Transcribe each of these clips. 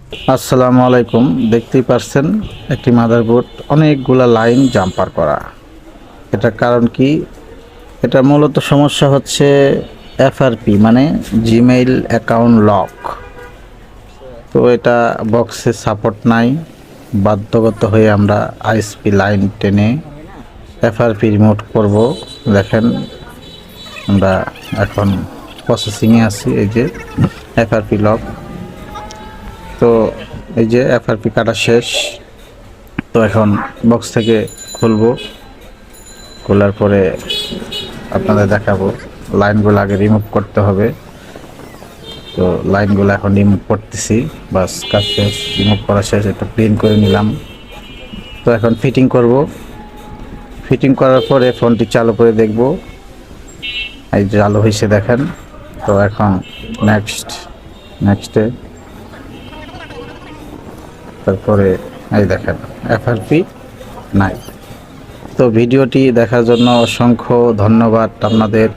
আসসালামু আলাইকুম। দেখতেই পারছেন একটি মাদারবোর্ড অনেকগুলা লাইন জাম্পার করা। এটার কারণ কি? এটা মূলত সমস্যা হচ্ছে এফআরপি মানে জিমেইল অ্যাকাউন্ট লক। তো এটা বক্সে সাপোর্ট নাই, বাধ্যগত হয়ে আমরা আইএসপি লাইন টেনে এফআরপি রিমোট করব। দেখেন আমরা এখন প্রসেসিংয়ে আছি। এই যে এফআরপি লক, তো এই যে এফআরপি কাটা শেষ। তো এখন বক্স থেকে খুলবো, খোলার পরে আপনাদের দেখাবো। লাইনগুলো আগে রিমুভ করতে হবে, তো লাইনগুলো এখন রিমুভ করতেছি। বাস কাজ শেষ, রিমুভ করা শেষ। একটু ক্লিন করে নিলাম। তো এখন ফিটিং করব। ফিটিং করার পরে ফোনটি চালু করে দেখব। এই যে চালু হয়েছে দেখেন। তো এখন নেক্সটে তারপরে এই দেখেন এফআরপি নাই। তো ভিডিওটি দেখার জন্য অসংখ্য ধন্যবাদ আপনাদের।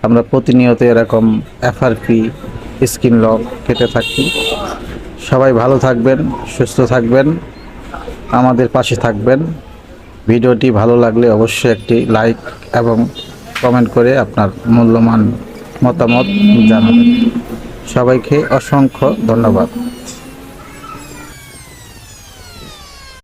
আমরা প্রতিনিয়ত এরকম এফআরপি স্ক্রিন লক কেটে থাকি। সবাই ভালো থাকবেন, সুস্থ থাকবেন, আমাদের পাশে থাকবেন। ভিডিওটি ভালো লাগলে অবশ্যই একটি লাইক এবং কমেন্ট করে আপনার মূল্যবান মতামত জানাবেন। সবাইকে অসংখ্য ধন্যবাদ।